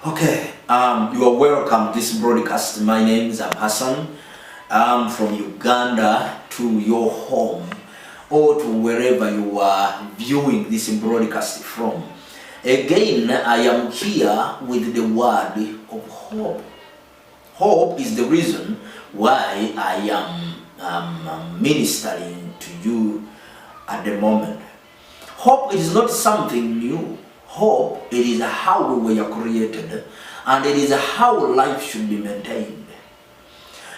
Okay, you are welcome to this broadcast. My name is Hassan. I'm from Uganda to your home or to wherever you are viewing this broadcast from. Again, I am here with the word of hope. Hope is the reason why I am ministering to you at the moment. Hope is not something new. Hope, it is how we were created, and it is how life should be maintained.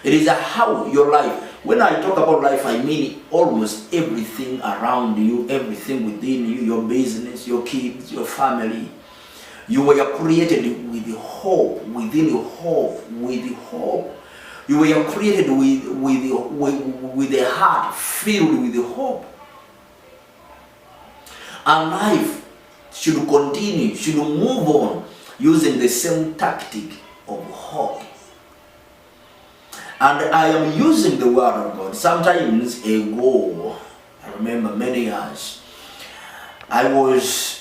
It is how your life, when I talk about life, I mean almost everything around you, everything within you, your business, your kids, your family. You were created with hope, within hope, with hope. You were created with a heart filled with hope. And life should continue, should move on using the same tactic of hope. And I am using the word of God. Sometimes ago, I remember many years, I was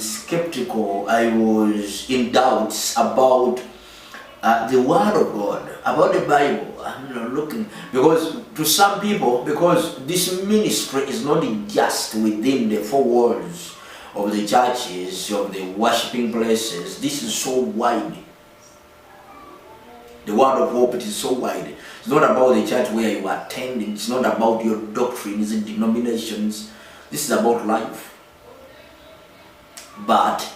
skeptical, I was in doubts about the word of God, about the Bible. I'm not looking, because to some people, because this ministry is not just within the four walls of the churches, of the worshiping places. This is so wide. The word of hope, it is so wide. It's not about the church where you are attending. It's not about your doctrines and denominations. This is about life. But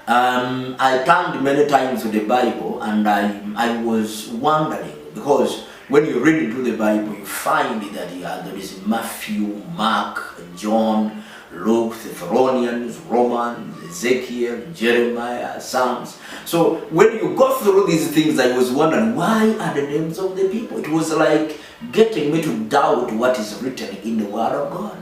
I turned many times to the Bible, and I was wondering, because when you read into the Bible, you find that there is Matthew, Mark, John, Luke, Thessalonians, Romans, Ezekiel, Jeremiah, Psalms. So when you go through these things, I was wondering, why are the names of the people? It was like getting me to doubt what is written in the Word of God.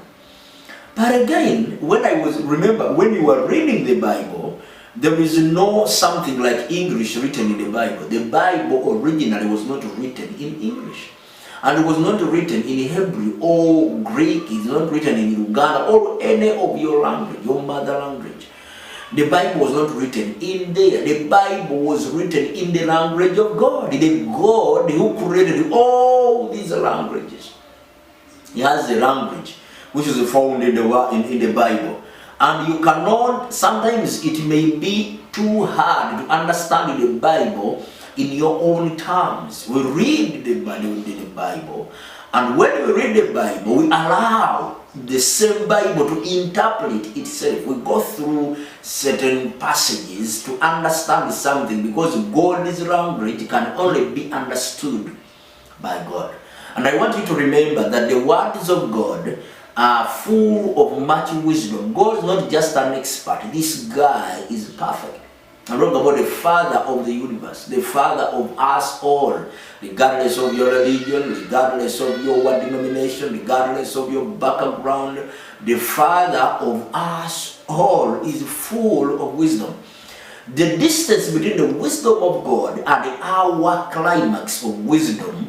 But again, when you were reading the Bible, there is no something like English written in the Bible. The Bible originally was not written in English. And it was not written in Hebrew or Greek. It's not written in Uganda or any of your language, your mother language. The Bible was not written in there. The Bible was written in the language of God. The God who created all these languages. He has a language which is found in the Bible. And you cannot, sometimes it may be too hard to understand the Bible in your own terms. We read the Bible, and when we read the Bible, we allow the same Bible to interpret itself. We go through certain passages to understand something, because God's language can only be understood by God. And I want you to remember that the words of God are full of much wisdom. God is not just an expert. This guy is perfect. I'm talking about the Father of the universe, the Father of us all, regardless of your religion, regardless of your what denomination, regardless of your background. The Father of us all is full of wisdom. The distance between the wisdom of God and our climax of wisdom,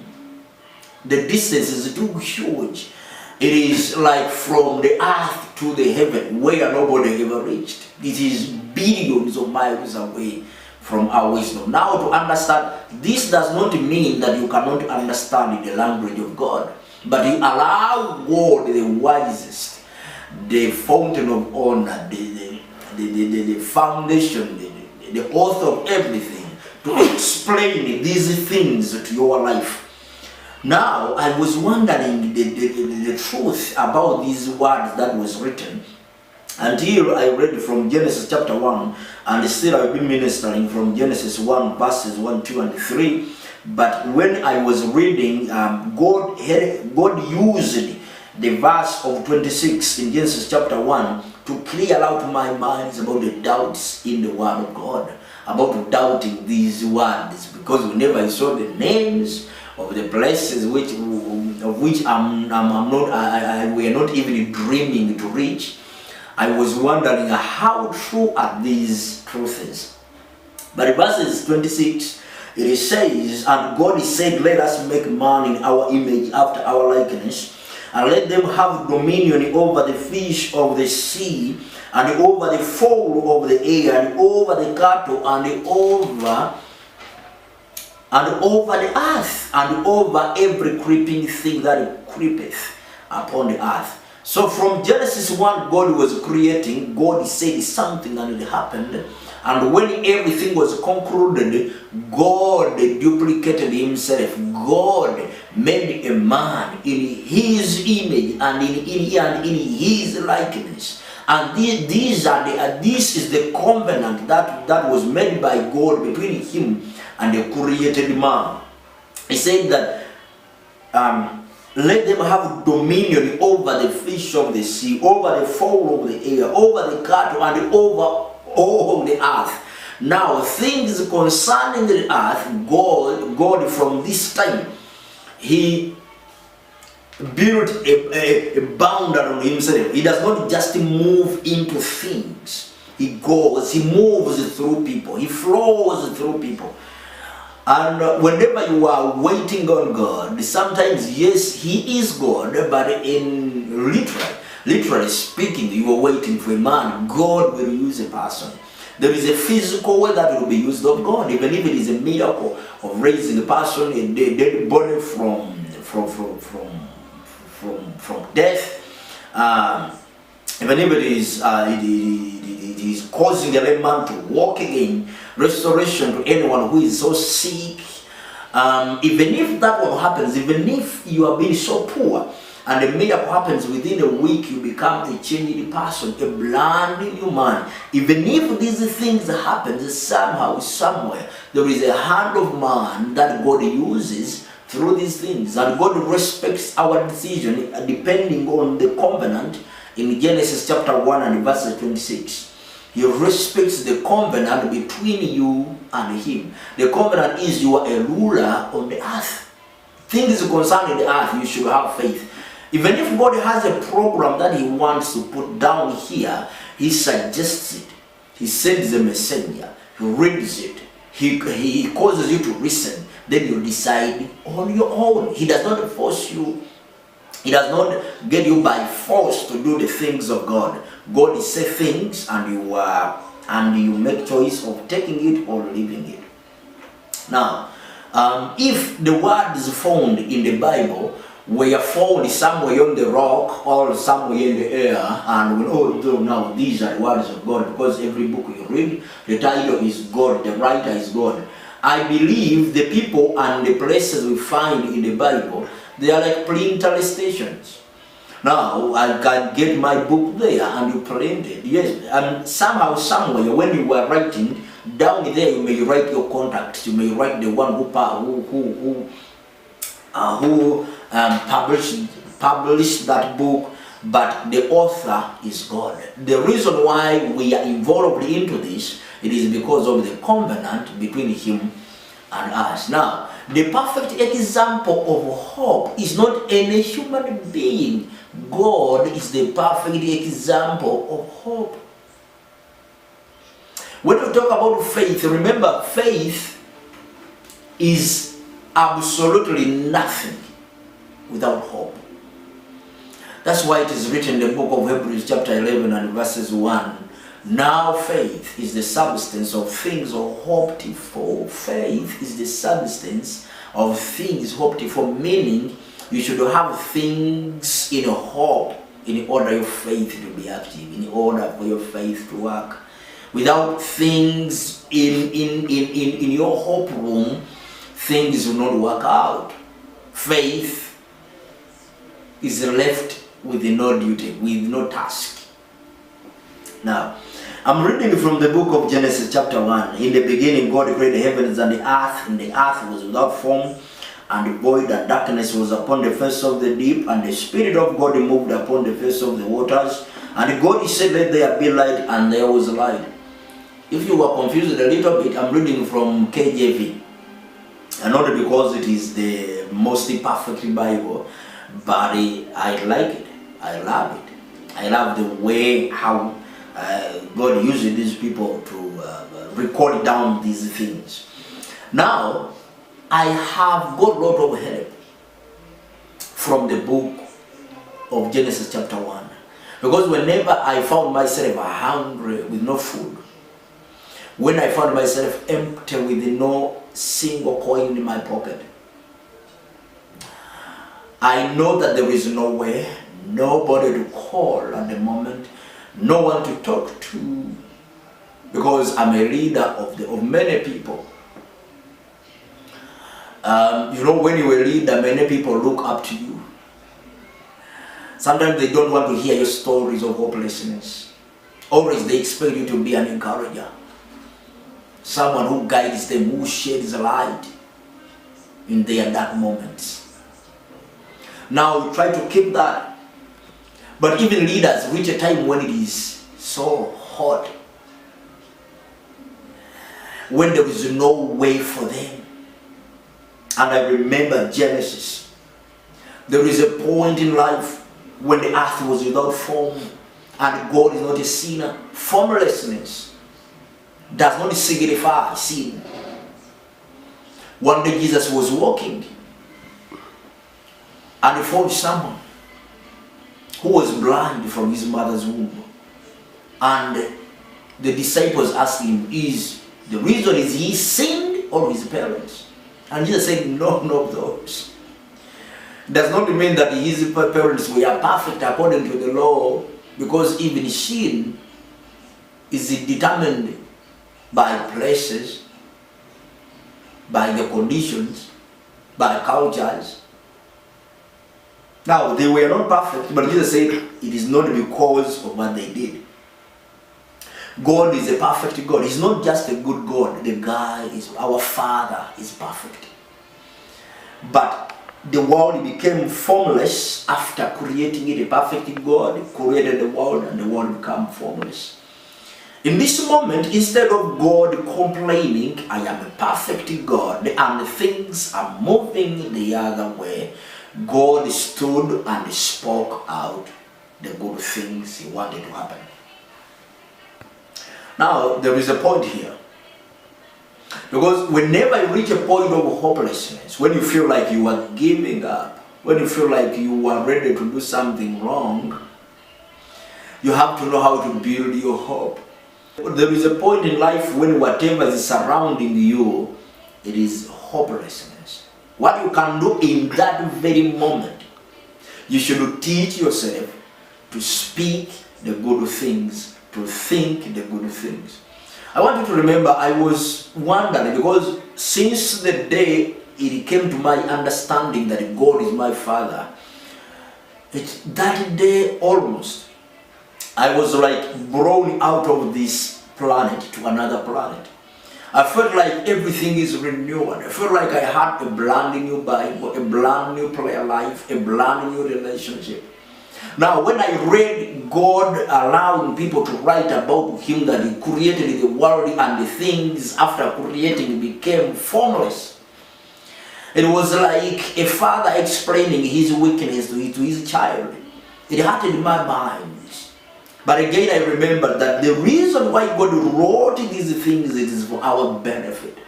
the distance is too huge. It is like from the earth to the heaven, where nobody ever reached. It is billions of miles away from our wisdom. Now, to understand, this does not mean that you cannot understand the language of God, but you allow God, the wisest, the fountain of honor, the foundation, the author of everything, to explain these things to your life. Now, I was wondering the truth about these words that was written until I read from Genesis chapter 1, and still I've been ministering from Genesis 1 verses 1, 2, and 3. But when I was reading, God used the verse of 26 in Genesis chapter 1 to clear out my mind about the doubts in the Word of God, about doubting these words, because whenever I saw the names of the places which we're not even dreaming to reach, I was wondering how true are these truths. But in verses 26, it says, "And God said, let us make man in our image, after our likeness, and let them have dominion over the fish of the sea, and over the fowl of the air, and over the cattle, and over the earth, and over every creeping thing that creepeth upon the earth. So from Genesis 1, God was creating, God said something and it happened. And when everything was concluded, God duplicated himself. God made a man in his image and in his likeness. And this is the covenant that was made by God between him and the created man. He said that let them have dominion over the fish of the sea, over the fowl of the air, over the cattle, and over all the earth. Now, things concerning the earth, God from this time, he built a boundary on himself. He does not just move into things. He moves through people. He flows through people. And whenever you are waiting on God, sometimes, yes, he is God, but in literally speaking, you are waiting for a man. God will use a person. There is a physical way that will be used of God, even if it is a miracle of raising a person, a dead body from death. Even if it is causing a lame man to walk again, restoration to anyone who is so sick. Even if that one happens, even if you have been so poor, and a miracle happens within a week, you become a changed person, a brand new man. Even if these things happen, somehow, somewhere, there is a hand of man that God uses through these things. And God respects our decision depending on the covenant in Genesis chapter 1 and verse 26. He respects the covenant between you and him. The covenant is you are a ruler on the earth. Things concerning the earth, you should have faith. Even if God has a program that he wants to put down here, he suggests it. He sends a messenger. He reads it. He causes you to listen. Then you decide on your own. He does not force you. He does not get you by force to do the things of God. God says things, and you make choice of taking it or leaving it. Now, if the word is found in the Bible, were found somewhere on the rock or somewhere in the air, and we know now these are the words of God, because every book you read, the title is God, the writer is God. I believe the people and the places we find in the Bible, they are like printer stations. Now, I can get my book there and you print it. Yes, and somehow, somewhere, when you were writing, down there you may write your contacts. You may write the one who published that book, but the author is God. The reason why we are involved into this, it is because of the covenant between him and us. Now, the perfect example of hope is not any human being. God is the perfect example of hope. When we talk about faith, remember, faith is absolutely nothing without hope. That's why it is written in the book of Hebrews chapter 11 and verses 1. Now faith is the substance of things hoped for. Faith is the substance of things hoped for, meaning you should have things in hope in order your faith to be active, in order for your faith to work. Without things in your hope room, things will not work out. Faith is left with no duty, with no task. Now, I'm reading from the book of Genesis chapter 1. In the beginning, God created the heavens and the earth was without form and void, and darkness was upon the face of the deep, and the Spirit of God moved upon the face of the waters. And God said, let there be light, and there was light. If you were confused a little bit, I'm reading from KJV. And not because it is the most perfect Bible, but I like it. I love it. I love the way how God uses these people to record down these things. Now, I have got a lot of help from the book of Genesis chapter 1. Because whenever I found myself hungry with no food, when I found myself empty with no single coin in my pocket, I know that there is no way, nobody to call at the moment, no one to talk to, because I'm a leader of many people. When you're a leader, many people look up to you. Sometimes they don't want to hear your stories of hopelessness. Always they expect you to be an encourager. Someone who guides them, who sheds light in their dark moments. Now we try to keep that. But even leaders reach a time when it is so hot, when there is no way for them. And I remember Genesis. There is a point in life when the earth was without form, and God is not a sinner. Formlessness does not signify sin. One day Jesus was walking, and he found someone who was blind from his mother's womb. And the disciples asked him, is the reason is he sinned or his parents? And Jesus said, none of those. Does not mean that his parents were perfect according to the law, because even sin is determined by places, by the conditions, by cultures. Now, they were not perfect, but Jesus said it is not because of what they did. God is a perfect God. He's not just a good God. The guy is, our Father is perfect. But the world became formless after creating it. A perfect God created the world, and the world became formless. In this moment, instead of God complaining, I am a perfect God, and things are moving the other way, God stood and spoke out the good things he wanted to happen. Now, there is a point here. Because whenever you reach a point of hopelessness, when you feel like you are giving up, when you feel like you are ready to do something wrong, you have to know how to build your hope. There is a point in life when whatever is surrounding you, it is hopelessness. What you can do in that very moment, you should teach yourself to speak the good things, to think the good things. I want you to remember, I was wondering, because since the day it came to my understanding that God is my Father, that day almost, I was like blown out of this planet to another planet. I felt like everything is renewed. I felt like I had a brand new Bible, a brand new prayer life, a brand new relationship. Now, when I read God allowing people to write about Him, that He created the world and the things after creating became formless, it was like a father explaining his weakness to his child. It hurted my mind. But again, I remember that the reason why God wrote these things, it is for our benefit.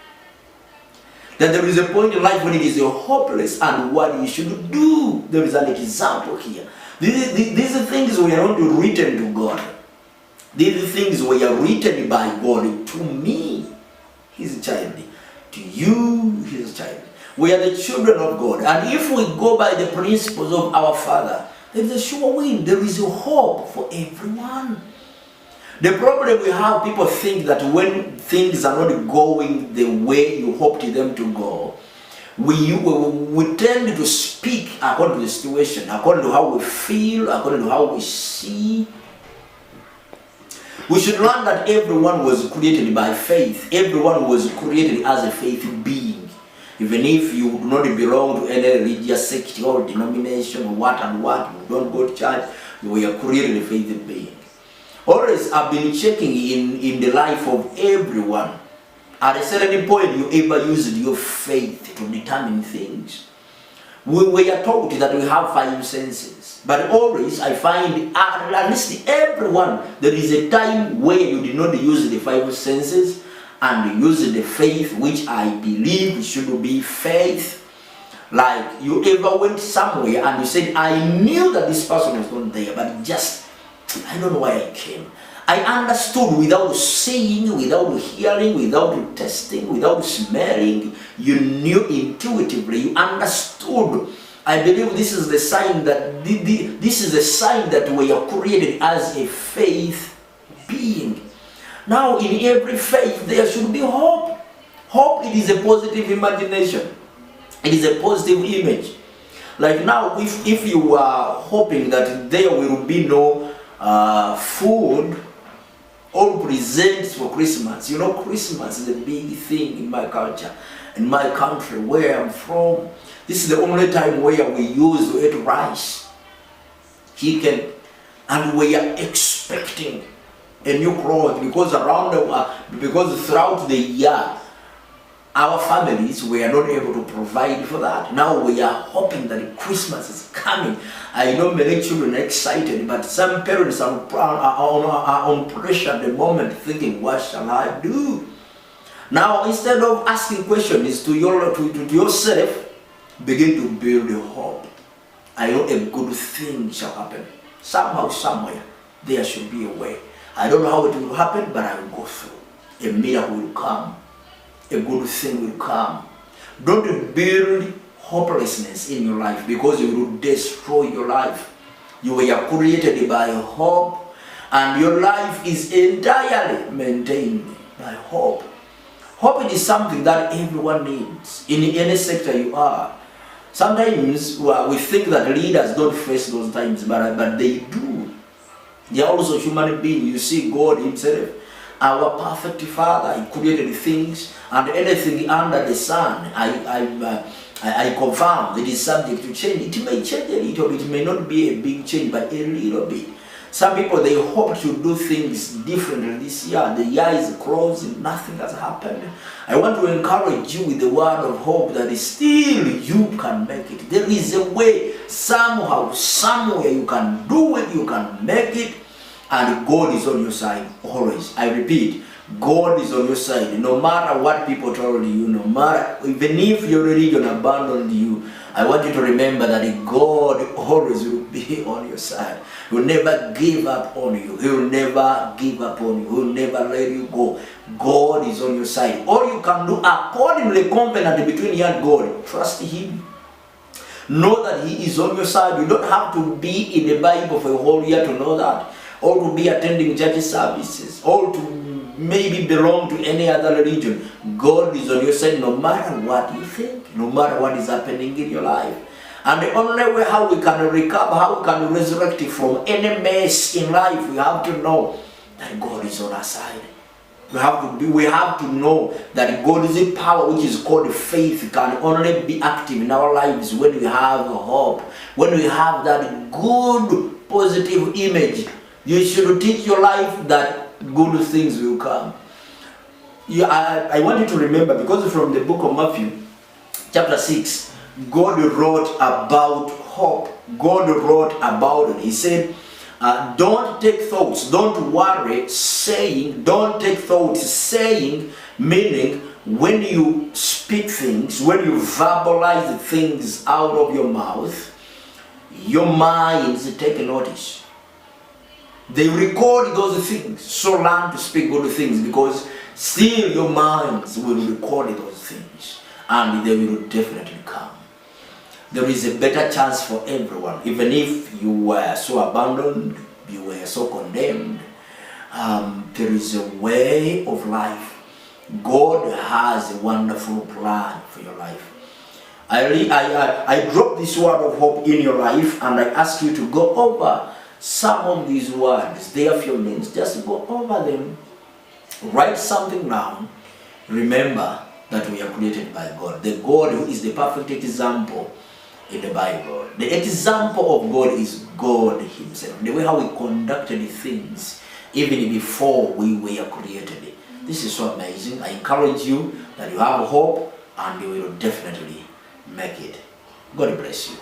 That there is a point in life when it is hopeless and what you should do. There is an example here. These things were not written to God. These things were written by God to me, His child, to you, His child. We are the children of God. And if we go by the principles of our Father, there is a sure win. There is a hope for everyone. The problem we have, people think that when things are not going the way you hoped them to go, we tend to speak according to the situation, according to how we feel, according to how we see. We should learn that everyone was created by faith. Everyone was created as a faith being. Even if you do not belong to any religious sect or denomination or what, you don't go to church, you were created a faith being. Always I've been checking in the life of everyone. At a certain point, you ever used your faith to determine things. We were taught that we have 5 senses. But always I find, at least everyone, there is a time where you did not use the 5 senses and use the faith, which I believe should be faith Like, you ever went somewhere and you said, I knew that this person was not there, but just, I don't know why I came. I understood without seeing, without hearing, without testing, without smelling. You knew intuitively, you understood. I believe this is the sign that this is a sign that we are created as a faith being. Now, in every faith, there should be hope. Hope, it is a positive imagination. It is a positive image. Like now, if you are hoping that there will be no food or presents for Christmas. You know, Christmas is a big thing in my culture, in my country, where I'm from. This is the only time where we use to eat rice, chicken, and we are expecting a new clothes because because throughout the year our families were not able to provide for that. Now we are hoping that Christmas is coming. I know many children are excited, but some parents are on pressure at the moment, thinking, what shall I do? Now, instead of asking questions to yourself, begin to build a hope. I know a good thing shall happen. Somehow, somewhere, there should be a way. I don't know how it will happen, but I will go through. A miracle will come. A good thing will come. Don't build hopelessness in your life, because it will destroy your life. You were created by hope, and your life is entirely maintained by hope. Hope is something that everyone needs in any sector you are. Sometimes we think that leaders don't face those times, but they do. They are also human beings. You see, God himself, our perfect Father, he created things, and anything under the sun, I confirm it is subject to change. It may change a little bit, it may not be a big change, but a little bit. Some people, they hope to do things differently this year. The year is closing, nothing has happened. I want to encourage you with the word of hope that still you can make it. There is a way, somehow, somewhere you can do it, you can make it, and God is on your side always. I repeat, God is on your side. No matter what people told you, no matter, even if your religion abandoned you, I want you to remember that God always will be on your side. He will never give up on you. He will never give up on you. He will never let you go. God is on your side. All you can do accordingly, covenant between you and God, trust him. Know that he is on your side. You don't have to be in the Bible for a whole year to know that, or to be attending church services, or to maybe belong to any other religion. God is on your side no matter what you think, no matter what is happening in your life. And the only way how we can recover, how we can resurrect from any mess in life, we have to know that God is on our side. We have to know that God is a power which is called faith, can only be active in our lives when we have hope, when we have that good positive image. You should teach your life that good things will come. I want you to remember, because from the book of Matthew, chapter 6, God wrote about hope. God wrote about it. He said, don't take thoughts, don't worry, saying, don't take thoughts, saying, meaning when you speak things, when you verbalize things out of your mouth, your minds take notice. They record those things. So learn to speak good things, because still your minds will record those things, and they will definitely come. There is a better chance for everyone. Even if you were so abandoned, you were so condemned, there is a way of life. God has a wonderful plan for your life. I drop this word of hope in your life, and I ask you to go over some of these words. They are few minutes. Just go over them. Write something down. Remember that we are created by God. The God who is the perfect example in the Bible. The example of God is God himself. The way how he conducted things even before we were created. This is so amazing. I encourage you that you have hope, and you will definitely make it. God bless you.